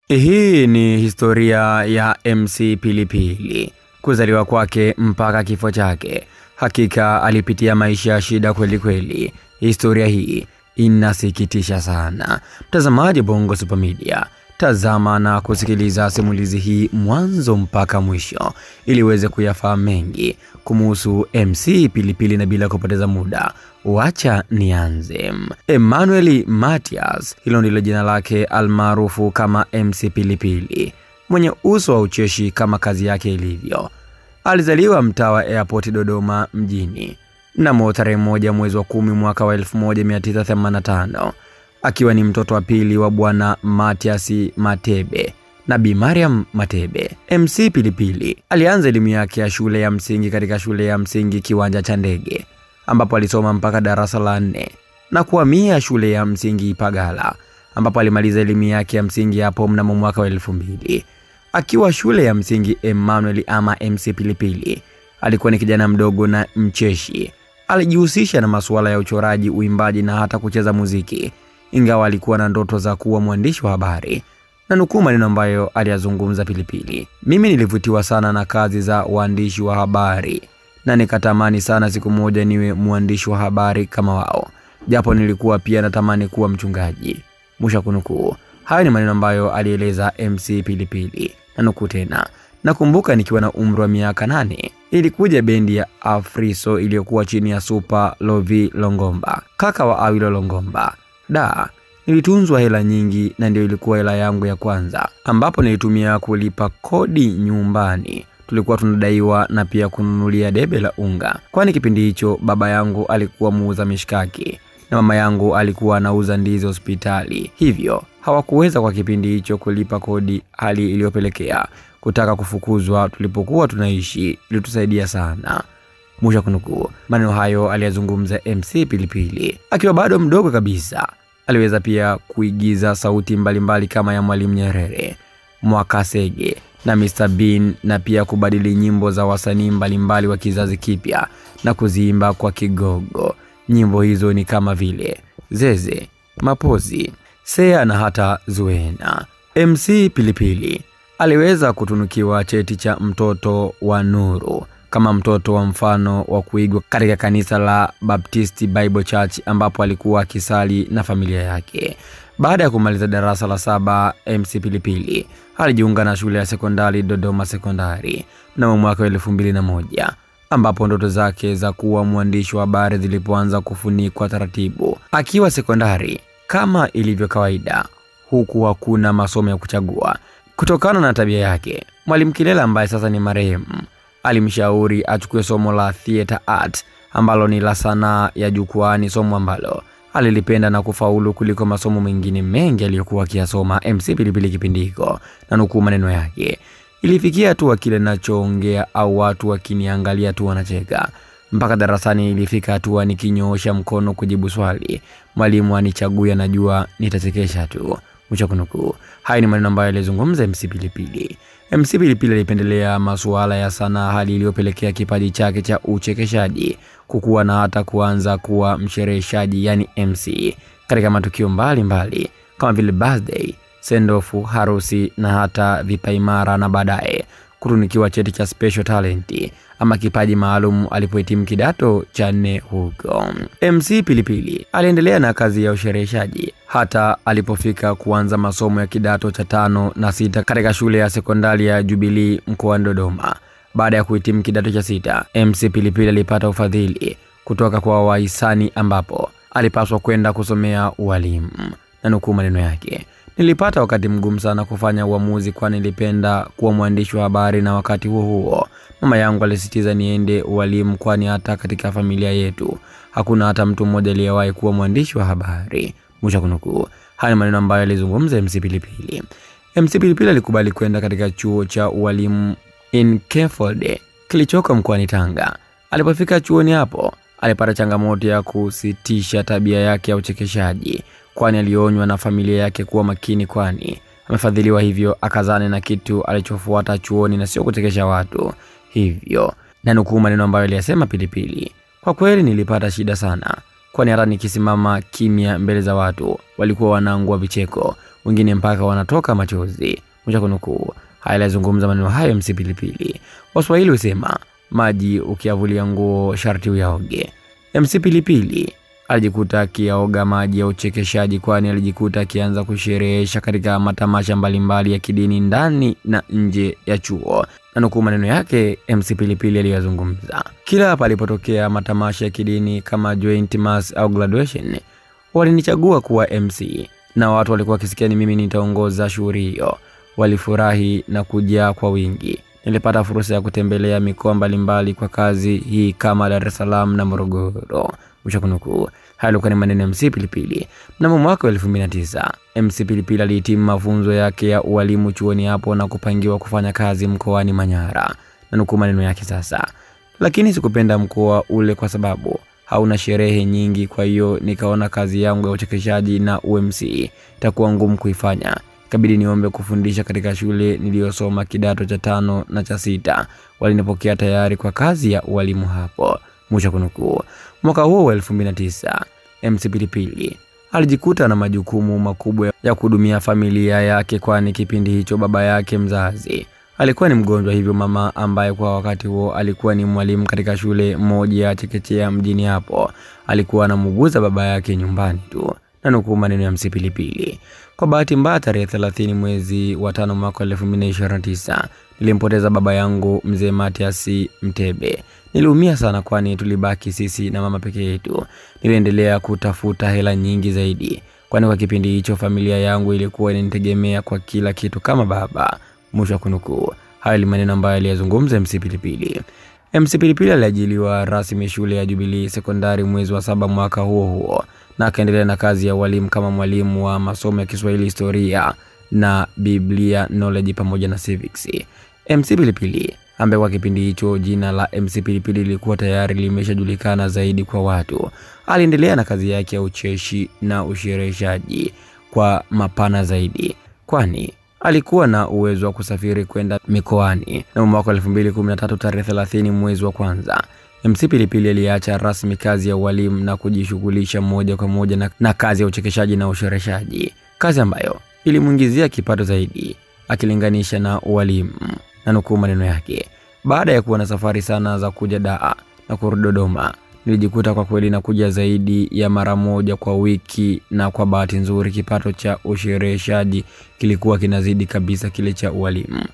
Hii ni historia ya MC Pilipili, kuzaliwa kwake mpaka kifo chake. Hakika alipitia maisha ya shida kweli kweli. Historia hii inasikitisha sana. Mtazamaji Bongo Super Media, tazama na kusikiliza simulizi hii mwanzo mpaka mwisho ili uweze kuyafahamu mengi kumuhusu MC Pilipili, na bila kupoteza muda, wacha nianze. Emmanuel Matias, hilo ndilo jina lake almaarufu kama MC Pilipili, mwenye uso wa ucheshi kama kazi yake ilivyo. Alizaliwa mtaa wa Airport Dodoma mjini mnamo tarehe 1 mwezi wa 10 mwaka wa 1985, akiwa ni mtoto wa pili wa Bwana Matias Matebe na Bi Mariam Matebe. MC Pilipili alianza elimu yake ya shule ya msingi katika shule ya msingi Kiwanja cha Ndege, ambapo alisoma mpaka darasa la 4 na kuhamia shule ya msingi Ipagala, ambapo alimaliza elimu yake ya msingi hapo mnamo mwaka wa 2000. Akiwa shule ya msingi Emmanuel ama MC Pilipili alikuwa ni kijana mdogo na mcheshi. Alijihusisha na masuala ya uchoraji, uimbaji na hata kucheza muziki, ingawa alikuwa na ndoto za kuwa mwandishi wa habari. Na nukuu maneno ambayo aliyazungumza Pilipili: "Mimi nilivutiwa sana na kazi za waandishi wa habari na nikatamani sana siku moja niwe mwandishi wa habari kama wao, japo nilikuwa pia natamani kuwa mchungaji." Mwisho kunukuu. Haya ni maneno ambayo alieleza MC Pilipili. Na nukuu tena: "Nakumbuka nikiwa na umri wa miaka 8 ilikuja bendi ya Afriso iliyokuwa chini ya Super Lovi Longomba, kaka wa Awilo Longomba. Nilitunzwa hela nyingi na ndio ilikuwa hela yangu ya kwanza, ambapo nilitumia kulipa kodi nyumbani. Tulikuwa tunadaiwa na pia kununulia debe la unga, kwani kipindi hicho baba yangu alikuwa muuza mishkaki na mama yangu alikuwa anauza ndizi hospitali. Hivyo hawakuweza kwa kipindi hicho kulipa kodi, hali iliyopelekea kutaka kufukuzwa tulipokuwa tunaishi. Ilitusaidia sana." Mwisho kunukuu. Maneno hayo aliyazungumza MC Pilipili akiwa bado mdogo kabisa. Aliweza pia kuigiza sauti mbalimbali kama ya Mwalimu Nyerere, Mwakasege na Mr Bean, na pia kubadili nyimbo za wasanii mbalimbali wa kizazi kipya na kuziimba kwa Kigogo. Nyimbo hizo ni kama vile Zeze, Mapozi, Sea na hata Zuena. MC Pilipili aliweza kutunukiwa cheti cha mtoto wa nuru kama mtoto wa mfano wa kuigwa katika kanisa la Baptist Bible Church, ambapo alikuwa akisali na familia yake. Baada ya kumaliza darasa la 7, MC Pilipili alijiunga na shule ya sekondari Dodoma Sekondari mnamo mwaka wa 2001, ambapo ndoto zake za kuwa mwandishi wa habari zilipoanza kufunikwa taratibu. Akiwa sekondari, kama ilivyo kawaida, huku hakuna masomo ya kuchagua. Kutokana na tabia yake, Mwalimu Kilela ambaye sasa ni marehemu alimshauri achukue somo la theater art, ambalo ni la sanaa ya jukwani, somo ambalo alilipenda na kufaulu kuliko masomo mengine mengi aliyokuwa akiyasoma MC Pilipili kipindi hicho. Na nukuu maneno yake: "Ilifikia tu kile ninachoongea au watu wakiniangalia tu wanacheka. Mpaka darasani ilifika hatua nikinyoosha mkono kujibu swali, mwalimu anichague, najua nitachekesha tu." Mwisho kunukuu. Haya ni maneno ambayo alizungumza MC Pilipili. MC Pilipili alipendelea masuala ya sanaa, hali iliyopelekea kipaji chake cha uchekeshaji kukua na hata kuanza kuwa mshereheshaji, yani MC, katika matukio mbalimbali kama vile birthday, sendofu, harusi na hata vipaimara, na baadaye kutunikiwa cheti cha special talent ama kipaji maalum alipohitimu kidato cha 4 huko. MC Pilipili aliendelea na kazi ya ushereheshaji hata alipofika kuanza masomo ya kidato cha 5 na 6 katika shule ya sekondari ya Jubilee mkoani Dodoma. Baada ya kuhitimu kidato cha 6, MC Pilipili alipata ufadhili kutoka kwa wahisani, ambapo alipaswa kwenda kusomea ualimu. Na nukuu maneno yake: "Nilipata wakati mgumu sana kufanya uamuzi, kwani nilipenda kuwa mwandishi wa habari, na wakati huo mama yangu alisitiza niende ualimu, kwani hata katika familia yetu hakuna hata mtu mmoja aliyewahi kuwa mwandishi wa habari." Mwisho kunukuu. Haya ni maneno ambayo alizungumza MC Pilipili. MC Pilipili alikubali kwenda katika chuo cha ualimu in Kefode kilichoko mkoani Tanga. Alipofika chuoni hapo, alipata changamoto ya kusitisha tabia yake ya uchekeshaji, kwani alionywa na familia yake kuwa makini, kwani amefadhiliwa, hivyo akazane na kitu alichofuata chuoni na sio kuchekesha watu. Hivyo na nukuu maneno ambayo aliyasema Pilipili: "Kwa kweli nilipata shida sana, kwani hata nikisimama kimya mbele za watu walikuwa wanaangua vicheko, wengine mpaka wanatoka machozi. Mwisho kunukuu. Haya alizungumza maneno hayo MC Pilipili. Waswahili husema maji ukiavulia nguo sharti uyaoge. MC Pilipili alijikuta akiyaoga maji ya uchekeshaji, kwani alijikuta akianza kusherehesha katika matamasha mbalimbali ya kidini ndani na nje ya chuo. Na nukuu maneno yake MC Pilipili aliyozungumza: kila palipotokea matamasha ya kidini kama joint mass au graduation, walinichagua kuwa MC na watu walikuwa wakisikia ni mimi nitaongoza shughuli hiyo. Walifurahi na kujaa kwa wingi. Nilipata fursa ya kutembelea mikoa mbalimbali kwa kazi hii kama Dar es Salaam na Morogoro. Mwisho kunukuu. Hayo yalikuwa ni maneno ya MC Pilipili. Mnamo mwaka 2009, MC Pilipili alihitimu mafunzo yake ya ualimu chuoni hapo na kupangiwa kufanya kazi mkoani Manyara. Na nukuu maneno yake sasa: lakini sikupenda mkoa ule kwa sababu hauna sherehe nyingi, kwa hiyo nikaona kazi yangu ya uchekeshaji na UMC itakuwa ngumu kuifanya. Kabidi niombe kufundisha katika shule niliyosoma kidato cha 5 na cha 6. Walinipokea tayari kwa kazi ya ualimu hapo. Mwisho kunukuu. Mwaka huo wa 2009, MC Pilipili alijikuta na majukumu makubwa ya kuhudumia familia yake, kwani kipindi hicho baba yake mzazi alikuwa ni mgonjwa. Hivyo mama, ambaye kwa wakati huo alikuwa ni mwalimu katika shule moja ya chekechea mjini hapo, alikuwa anamuguza baba yake nyumbani tu. Na nukuu maneno ya MC Pilipili: kwa bahati mbaya tarehe 30 mwezi wa 5 mwaka 2029 nilimpoteza baba yangu mzee Matias Mtebe. Niliumia sana, kwani tulibaki sisi na mama pekee yetu. Niliendelea kutafuta hela nyingi zaidi, kwani kwa kipindi hicho familia yangu ilikuwa inanitegemea kwa kila kitu kama baba. Mwisho kunukuu. Hayo ni maneno ambayo aliyazungumza MC Pilipili. MC Pilipili aliajiliwa rasmi shule ya Jubilee Sekondari mwezi wa 7 mwaka huo na akaendelea na kazi ya walimu kama mwalimu wa masomo ya Kiswahili, historia na Biblia knowledge pamoja na civics. MC Pilipili, ambaye kwa kipindi hicho jina la MC Pilipili lilikuwa tayari limeshajulikana zaidi kwa watu, aliendelea na kazi yake ya ucheshi na ushereheshaji kwa mapana zaidi, kwani alikuwa na uwezo wa kusafiri kwenda mikoani. Na mwaka 2013 tarehe 30 mwezi wa kwanza, MC Pilipili aliacha rasmi kazi ya walimu na kujishughulisha moja kwa moja na kazi ya uchekeshaji na ushereheshaji, kazi ambayo ilimuingizia kipato zaidi akilinganisha na walimu. Na nukuu maneno yake: baada ya kuwa na safari sana za kuja Dar na kurudi Dodoma, nilijikuta kwa kweli na kuja zaidi ya mara moja kwa wiki, na kwa bahati nzuri kipato cha ushereheshaji kilikuwa kinazidi kabisa kile cha walimu.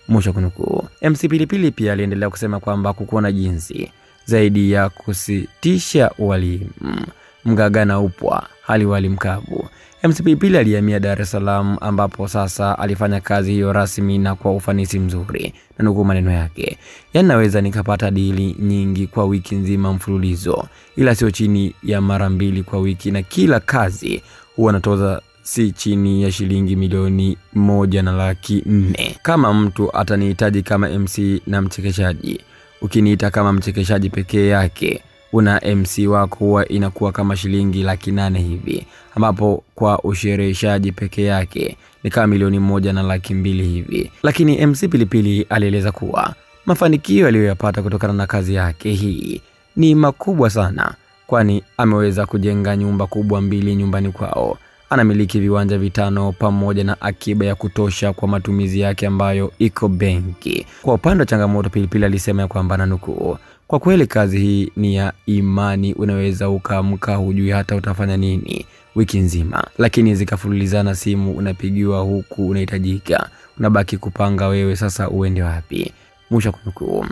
Mwisho kunukuu. MC Pilipili pia aliendelea kusema kwamba kukuwa na jinsi zaidi ya kusitisha walimu, mgaga na upwa hali walimu kavu. MC Pilipili alihamia Dar es Salaam, ambapo sasa alifanya kazi hiyo rasmi na kwa ufanisi mzuri. Na nukuu maneno yake: naweza nikapata dili nyingi kwa wiki nzima mfululizo, ila sio chini ya mara 2 kwa wiki, na kila kazi huwa natoza si chini ya shilingi milioni 1.4. Kama mtu atanihitaji kama MC na mchekeshaji, ukiniita kama mchekeshaji pekee yake, una MC wako huwa inakuwa kama shilingi 800 hivi, ambapo kwa ushereheshaji pekee yake ni kama milioni 1.2 hivi. Lakini MC Pilipili alieleza kuwa mafanikio aliyoyapata kutokana na kazi yake hii ni makubwa sana, kwani ameweza kujenga nyumba kubwa 2 nyumbani kwao. Anamiliki viwanja 5 pamoja na akiba ya kutosha kwa matumizi yake ambayo iko benki. Kwa upande wa changamoto, Pilipili alisema kwamba, na nukuu: kwa kweli kazi hii ni ya imani, unaweza ukaamka hujui hata utafanya nini wiki nzima, lakini zikafululizana simu unapigiwa huku unahitajika, unabaki kupanga wewe sasa uende wapi. Mwisho kunukuu.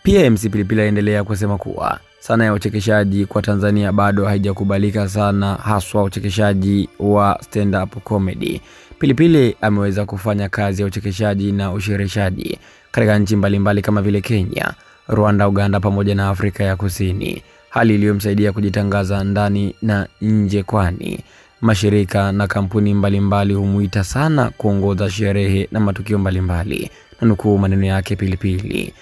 Pia MC Pilipili aendelea kusema kuwa sana ya uchekeshaji kwa Tanzania bado haijakubalika sana, haswa uchekeshaji wa stand up comedy. Pilipili ameweza kufanya kazi ya uchekeshaji na ushereheshaji katika nchi mbalimbali kama vile Kenya, Rwanda, Uganda pamoja na Afrika ya Kusini, hali iliyomsaidia kujitangaza ndani na nje, kwani mashirika na kampuni mbalimbali humuita sana kuongoza sherehe na matukio mbalimbali. Na nukuu maneno yake Pilipili: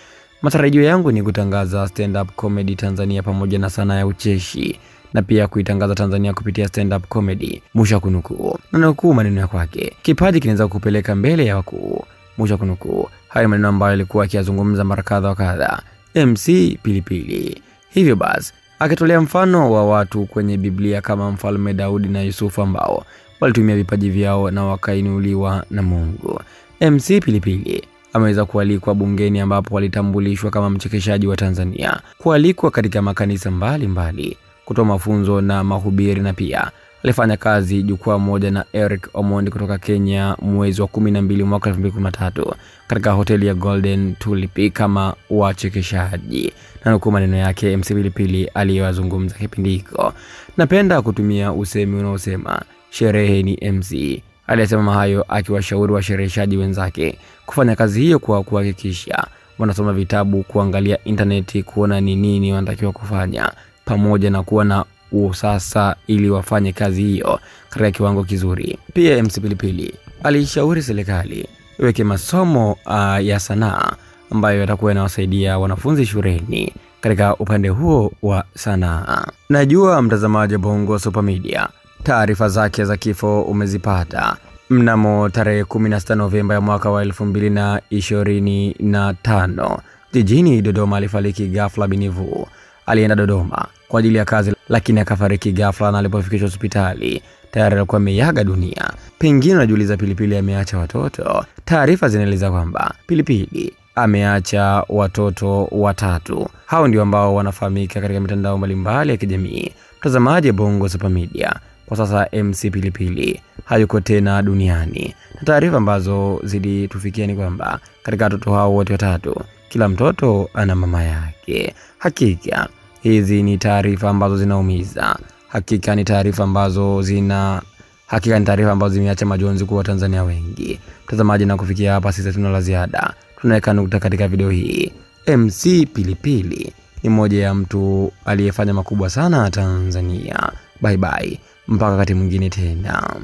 matarajio yangu ni kutangaza stand up comedy Tanzania pamoja na sanaa ya ucheshi, na pia kuitangaza Tanzania kupitia stand up comedy. Mwisho kunukuu. Na nukuu maneno ya kwake: kipaji kinaweza kupeleka mbele ya wakuu. Mwisho kunukuu. Hayo maneno ambayo alikuwa akiyazungumza mara kadha wa kadha MC Pilipili. Hivyo basi akitolea mfano wa watu kwenye Biblia kama Mfalme Daudi na Yusufu ambao walitumia vipaji vyao na wakainuliwa na Mungu. MC Pilipili ameweza kualikwa bungeni ambapo walitambulishwa kama mchekeshaji wa Tanzania, kualikwa katika makanisa mbalimbali kutoa mafunzo na mahubiri, na pia alifanya kazi jukwaa moja na Eric Omondi kutoka Kenya mwezi wa 12 mwaka 2013 katika hoteli ya Golden Tulip kama wachekeshaji. Na nukuu maneno yake MC Pilipili aliyozungumza kipindi hicho: "Napenda kutumia usemi unaosema sherehe ni MC." Alisema hayo akiwashauri washereheshaji wenzake kufanya kazi hiyo kwa kuhakikisha wanasoma vitabu, kuangalia interneti kuona ni nini wanatakiwa kufanya, pamoja na kuwa na usasa ili wafanye kazi hiyo katika kiwango kizuri. Pia MC Pilipili alishauri serikali iweke masomo ya sanaa ambayo yatakuwa yanawasaidia wanafunzi shuleni katika upande huo wa sanaa. Najua mtazamaji Bongo Super Media, taarifa zake za kifo umezipata. Mnamo tarehe 16 Novemba ya mwaka wa 2025 jijini Dodoma alifariki ghafla binivu. Alienda Dodoma kwa ajili ya kazi, lakini akafariki ghafla, na alipofikishwa hospitali tayari alikuwa ameaga dunia. Pengine unajiuliza Pilipili ameacha watoto. Taarifa zinaeleza kwamba Pilipili ameacha watoto 3. Hao ndio ambao wanafahamika katika mitandao mbalimbali ya kijamii. Mtazamaji Bongo Super Media, kwa sasa MC Pilipili hayuko tena duniani, na taarifa ambazo zilitufikia ni kwamba katika watoto hao wote 3 kila mtoto ana mama yake. Hakika hizi ni taarifa ambazo zinaumiza. Hakika ni taarifa ambazo zimeacha majonzi kwa Tanzania wengi. Mtazamaji, na kufikia hapa sisi tuna la ziada. Tunaweka nukta katika video hii. MC Pilipili ni mmoja ya mtu aliyefanya makubwa sana Tanzania. Bye bye. Mpaka wakati mwingine tena.